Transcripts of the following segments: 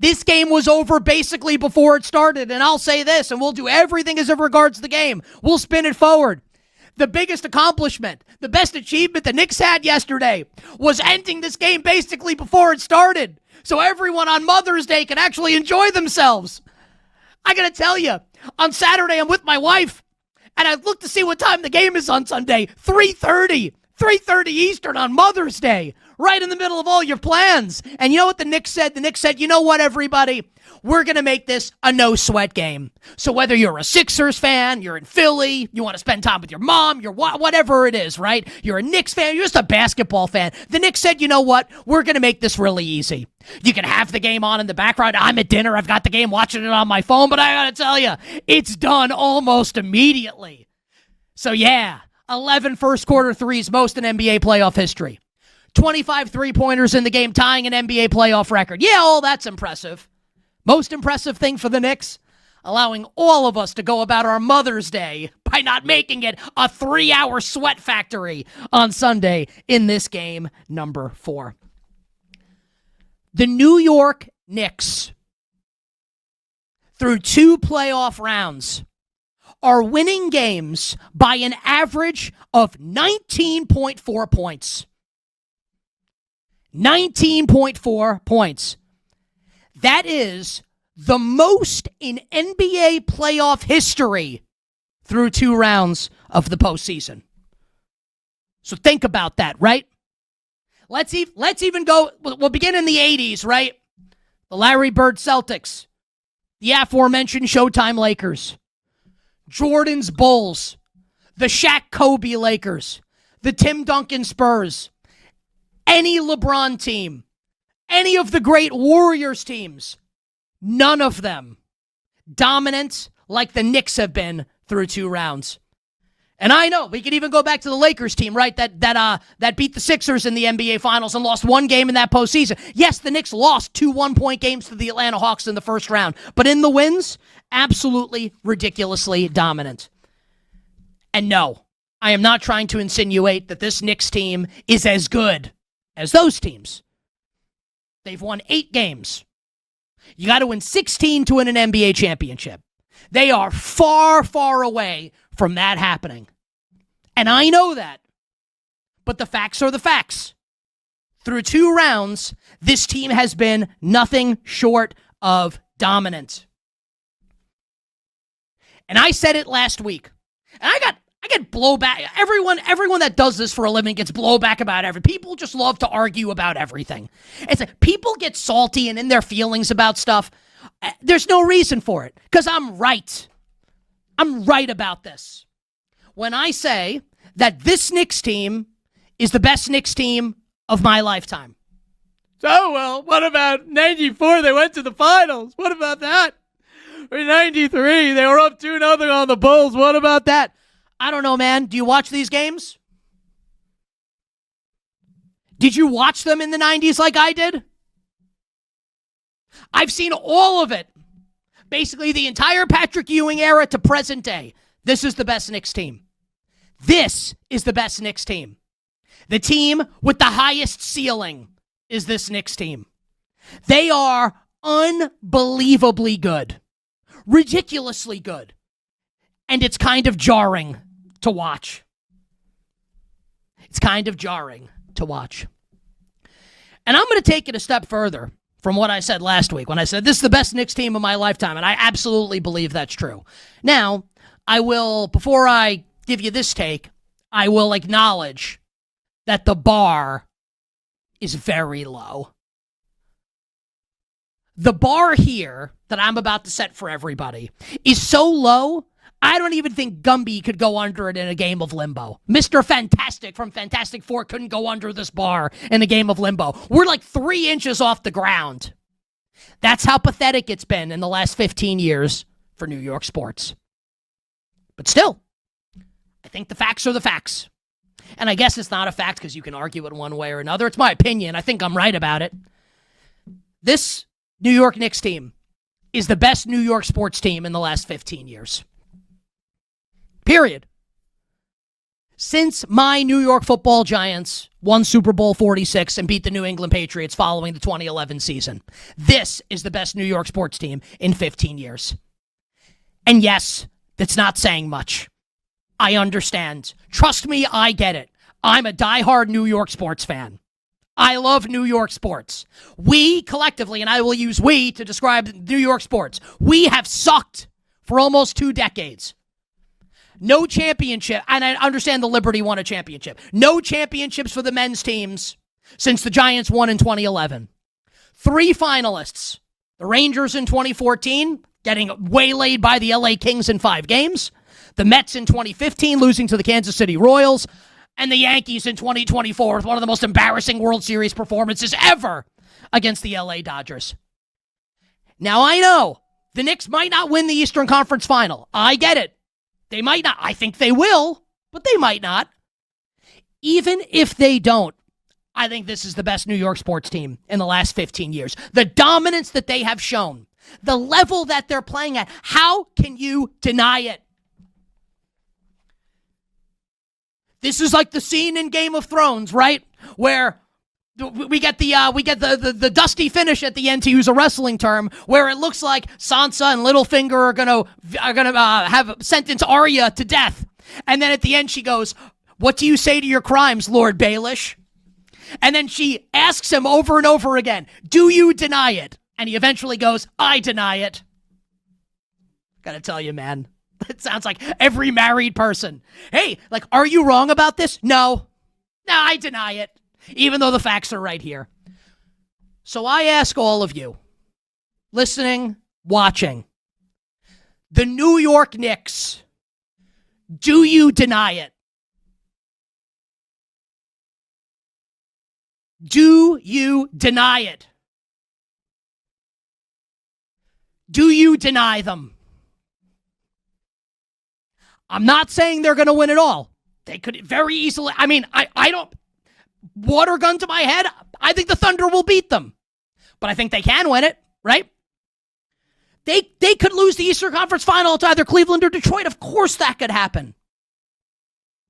This game was over basically before it started, and I'll say this, and we'll do everything as it regards the game. We'll spin it forward. The biggest accomplishment, the best achievement the Knicks had yesterday was ending this game basically before it started, so everyone on Mother's Day can actually enjoy themselves. I gotta tell you, on Saturday I'm with my wife, and I look to see what time the game is on Sunday. 3:30 Eastern on Mother's Day, right in the middle of all your plans. And you know what the Knicks said? The Knicks said, you know what, everybody? We're going to make this a no-sweat game. So whether you're a Sixers fan, you're in Philly, you want to spend time with your mom, you're whatever it is, right? You're a Knicks fan, you're just a basketball fan. The Knicks said, you know what? We're going to make this really easy. You can have the game on in the background. I'm at dinner. I've got the game watching it on my phone. But I got to tell you, it's done almost immediately. So yeah, 11 first-quarter threes, most in NBA playoff history. 25 three-pointers in the game, tying an NBA playoff record. Yeah, all that's impressive. Most impressive thing for the Knicks, allowing all of us to go about our Mother's Day by not making it a 3-hour sweat factory on Sunday in this game number 4. The New York Knicks, through 2 playoff rounds, are winning games by an average of 19.4 points. 19.4 points. That is the most in NBA playoff history through 2 rounds of the postseason. So think about that, right? Let's even go, we'll begin in the 80s, right? The Larry Bird Celtics, the aforementioned Showtime Lakers, Jordan's Bulls, the Shaq Kobe Lakers, the Tim Duncan Spurs, any LeBron team, any of the great Warriors teams, none of them dominant like the Knicks have been through 2 rounds. And I know, we could even go back to the Lakers team, right, that beat the Sixers in the NBA Finals and lost 1 game in that postseason. Yes, the Knicks lost 2 one-point games to the Atlanta Hawks in the first round, but in the wins, absolutely ridiculously dominant. And no, I am not trying to insinuate that this Knicks team is as good as those teams. They've won 8 games. You got to win 16 to win an NBA championship. They are far, far away from that happening. And I know that. But the facts are the facts. Through 2 rounds, this team has been nothing short of dominant. And I said it last week. And I get blowback. Everyone that does this for a living gets blowback about everything. People just love to argue about everything. It's like people get salty and in their feelings about stuff. There's no reason for it, because I'm right. I'm right about this. When I say that this Knicks team is the best Knicks team of my lifetime. Oh, well, what about 94? They went to the finals. What about that? Or 93, they were up 2-0 on the Bulls. What about that? I don't know, man. Do you watch these games? Did you watch them in the 90s like I did? I've seen all of it. Basically, the entire Patrick Ewing era to present day. This is the best Knicks team. This is the best Knicks team. The team with the highest ceiling is this Knicks team. They are unbelievably good. Ridiculously good. And it's kind of jarring to watch. It's kind of jarring to watch. And I'm going to take it a step further from what I said last week when I said this is the best Knicks team of my lifetime, and I absolutely believe that's true. Now, I will, before I give you this take, I will acknowledge that the bar is very low. The bar here that I'm about to set for everybody is so low, I don't even think Gumby could go under it in a game of limbo. Mr. Fantastic from Fantastic Four couldn't go under this bar in a game of limbo. We're like 3 inches off the ground. That's how pathetic it's been in the last 15 years for New York sports. But still, I think the facts are the facts. And I guess it's not a fact because you can argue it one way or another. It's my opinion. I think I'm right about it. This New York Knicks team is the best New York sports team in the last 15 years. Period. Since my New York Football Giants won Super Bowl 46 and beat the New England Patriots following the 2011 season, this is the best New York sports team in 15 years. And yes, that's not saying much. I understand. Trust me, I get it. I'm a diehard New York sports fan. I love New York sports. We collectively, and I will use we to describe New York sports, we have sucked for almost 2 decades. No championship, and I understand the Liberty won a championship. No championships for the men's teams since the Giants won in 2011. 3 finalists. The Rangers in 2014, getting waylaid by the LA Kings in 5 games. The Mets in 2015, losing to the Kansas City Royals. And the Yankees in 2024 with one of the most embarrassing World Series performances ever against the LA Dodgers. Now, I know the Knicks might not win the Eastern Conference Final. I get it. They might not. I think they will, but they might not. Even if they don't, I think this is the best New York sports team in the last 15 years. The dominance that they have shown, the level that they're playing at, how can you deny it? This is like the scene in Game of Thrones, right? Where we get the dusty finish at the end, to use a wrestling term, where it looks like Sansa and Littlefinger are gonna have sentence Arya to death, and then at the end she goes, "What do you say to your crimes, Lord Baelish?" And then she asks him over and over again, "Do you deny it?" And he eventually goes, "I deny it." Gotta tell you, man. It sounds like every married person. Hey, like, are you wrong about this? No, I deny it, even though the facts are right here. So I ask all of you, listening, watching, the New York Knicks, do you deny it? Do you deny it? Do you deny them? I'm not saying they're going to win it all. They could very easily. I mean, I don't. Water gun to my head, I think the Thunder will beat them. But I think they can win it, right? They could lose the Eastern Conference Final to either Cleveland or Detroit. Of course that could happen.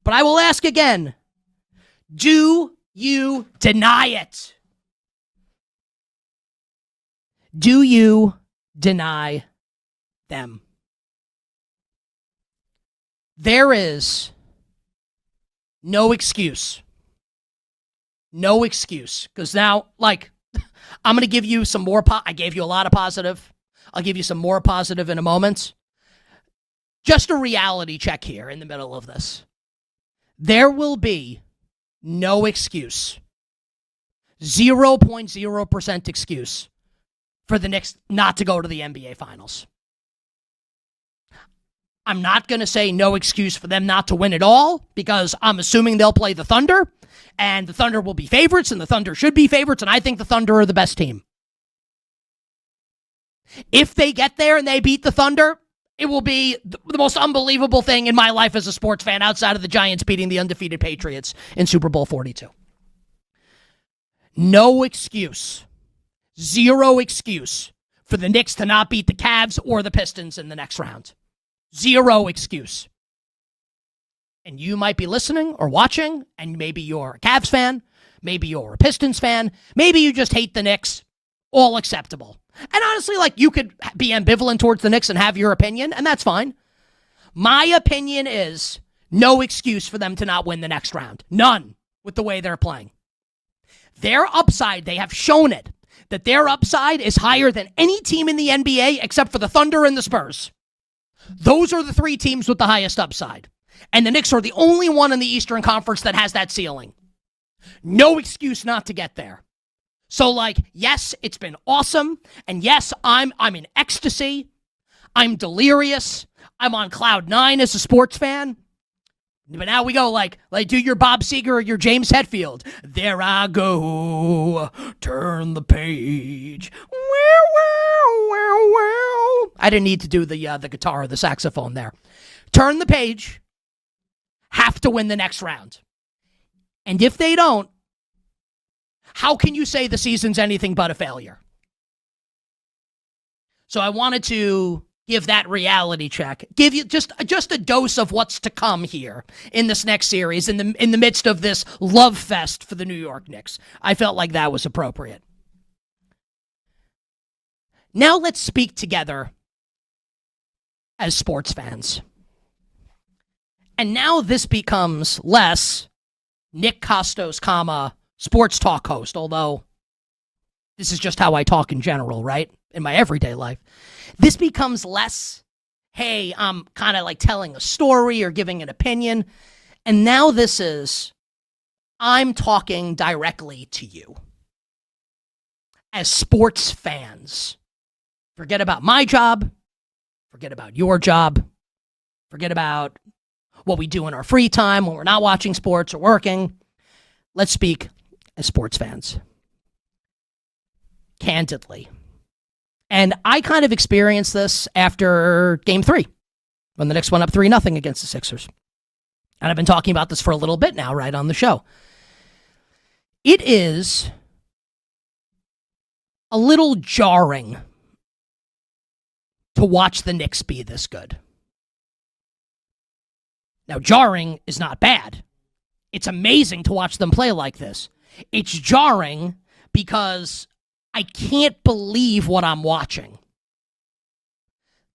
But I will ask again, do you deny it? Do you deny them? There is no excuse. No excuse. Because now, like, I'm going to give you some more. I gave you a lot of positive. I'll give you some more positive in a moment. Just a reality check here in the middle of this. There will be no excuse. 0.0% excuse for the Knicks not to go to the NBA Finals. I'm not going to say no excuse for them not to win it all, because I'm assuming they'll play the Thunder, and the Thunder will be favorites, and the Thunder should be favorites, and I think the Thunder are the best team. If they get there and they beat the Thunder, it will be the most unbelievable thing in my life as a sports fan, outside of the Giants beating the undefeated Patriots in Super Bowl 42. No excuse. 0 excuse for the Knicks to not beat the Cavs or the Pistons in the next round. 0 excuse. And you might be listening or watching, and maybe you're a Cavs fan, maybe you're a Pistons fan, maybe you just hate the Knicks. All acceptable. And honestly, like, you could be ambivalent towards the Knicks and have your opinion, and that's fine. My opinion is no excuse for them to not win the next round. None, with the way they're playing. Their upside, they have shown it, that their upside is higher than any team in the NBA except for the Thunder and the Spurs. Those are the 3 teams with the highest upside. And the Knicks are the only one in the Eastern Conference that has that ceiling. No excuse not to get there. So, like, yes, it's been awesome. And yes, I'm in ecstasy. I'm delirious. I'm on cloud 9 as a sports fan. But now we go like do your Bob Seger or your James Hetfield. There I go. Turn the page. I didn't need to do the guitar or the saxophone there. Turn the page. Have to win the next round. And if they don't, how can you say the season's anything but a failure? So I wanted to give that reality check. Give you just a dose of what's to come here in this next series, in the midst of this love fest for the New York Knicks. I felt like that was appropriate. Now let's speak together as sports fans. And now this becomes less Nick Kostos, sports talk host, although this is just how I talk in general, right? In my everyday life. This becomes less, hey, I'm kind of like telling a story or giving an opinion. And now this is, I'm talking directly to you as sports fans. Forget about my job. Forget about your job. Forget about what we do in our free time when we're not watching sports or working. Let's speak as sports fans. Candidly. And I kind of experienced this after Game 3, when the Knicks went up 3-0 against the Sixers. And I've been talking about this for a little bit now, right, on the show. It is a little jarring to watch the Knicks be this good. Now, jarring is not bad. It's amazing to watch them play like this. It's jarring because I can't believe what I'm watching.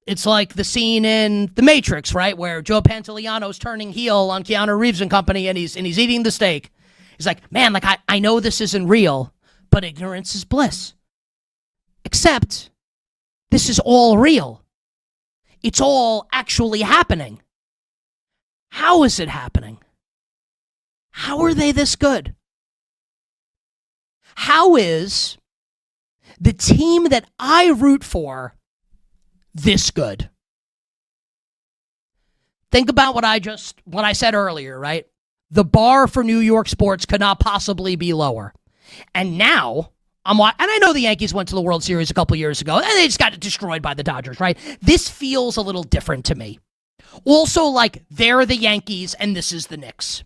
It's like the scene in The Matrix, right, where Joe Pantoliano's turning heel on Keanu Reeves and company, and he's eating the steak. He's like, man, like I know this isn't real, but ignorance is bliss. Except this is all real. It's all actually happening. How is it happening? How are they this good? How is the team that I root for this good? Think about what I said earlier, right? The bar for New York sports could not possibly be lower. And now, and I know the Yankees went to the World Series a couple years ago, and they just got destroyed by the Dodgers, right? This feels a little different to me. Also, like, they're the Yankees, and this is the Knicks.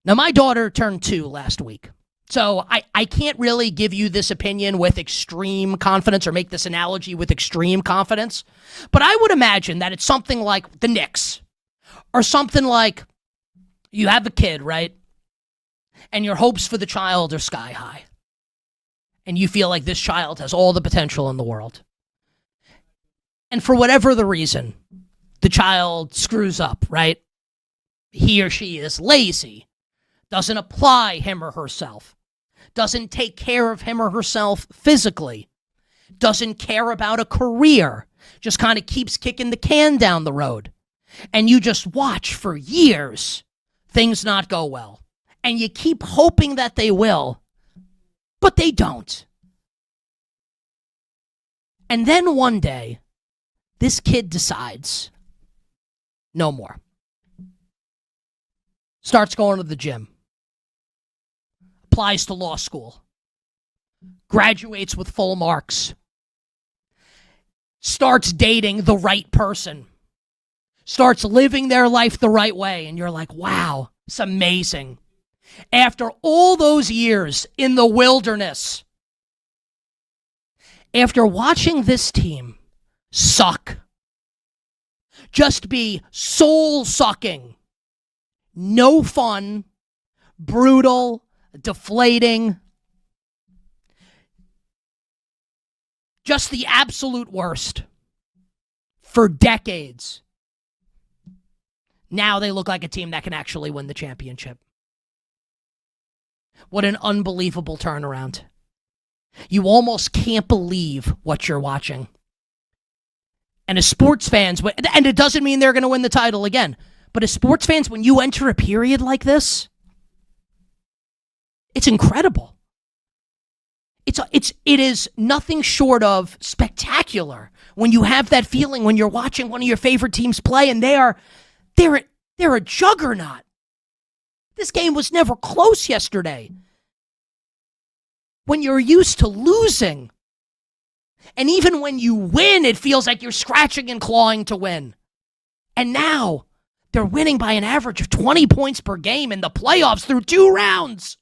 Now, my daughter turned 2 last week. So I can't really give you this opinion with extreme confidence or make this analogy with extreme confidence. But I would imagine that it's something like the Knicks or something like you have a kid, right? And your hopes for the child are sky high. And you feel like this child has all the potential in the world. And for whatever the reason, the child screws up, right? He or she is lazy, doesn't apply him or herself, doesn't take care of him or herself physically, doesn't care about a career, just kind of keeps kicking the can down the road. And you just watch for years things not go well. And you keep hoping that they will, but they don't. And then one day, this kid decides, no more. Starts going to the gym. Applies to law school. Graduates with full marks. Starts dating the right person. Starts living their life the right way. And you're like, wow, it's amazing. After all those years in the wilderness, after watching this team suck, just be soul-sucking, no fun, brutal, deflating, just the absolute worst for decades. Now they look like a team that can actually win the championship. What an unbelievable turnaround. You almost can't believe what you're watching. And as sports fans, and it doesn't mean they're going to win the title again, but as sports fans, when you enter a period like this, it's incredible. It is nothing short of spectacular when you have that feeling when you're watching one of your favorite teams play and they're a juggernaut. This game was never close yesterday. When you're used to losing, and even when you win, it feels like you're scratching and clawing to win. And now they're winning by an average of 20 points per game in the playoffs through 2 rounds.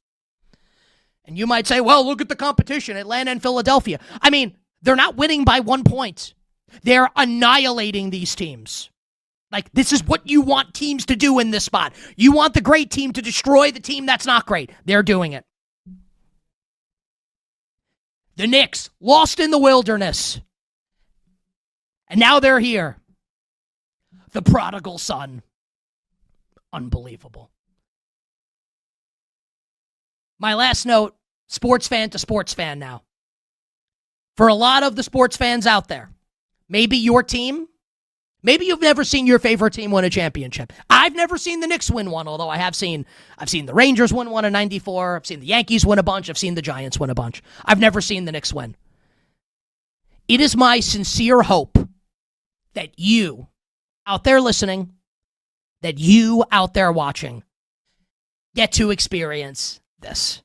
And you might say, well, look at the competition, Atlanta and Philadelphia. I mean, they're not winning by 1 point. They're annihilating these teams. Like, this is what you want teams to do in this spot. You want the great team to destroy the team that's not great. They're doing it. The Knicks, lost in the wilderness. And now they're here. The prodigal son. Unbelievable. My last note, sports fan to sports fan now. For a lot of the sports fans out there, maybe your team, maybe you've never seen your favorite team win a championship. I've never seen the Knicks win one, although I've seen the Rangers win one in 94. I've seen the Yankees win a bunch. I've seen the Giants win a bunch. I've never seen the Knicks win. It is my sincere hope that you out there listening, that you out there watching, get to experience this.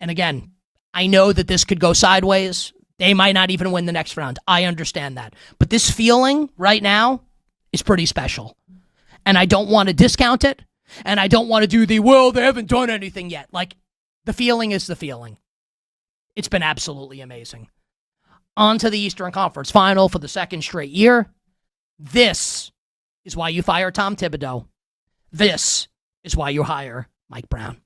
And again, I know that this could go sideways. They might not even win the next round. I understand that. But this feeling right now is pretty special. And I don't want to discount it. And I don't want to do they haven't done anything yet. Like, the feeling is the feeling. It's been absolutely amazing. On to the Eastern Conference Final for the second straight year. This is why you fire Tom Thibodeau. This is why you hire Mike Brown.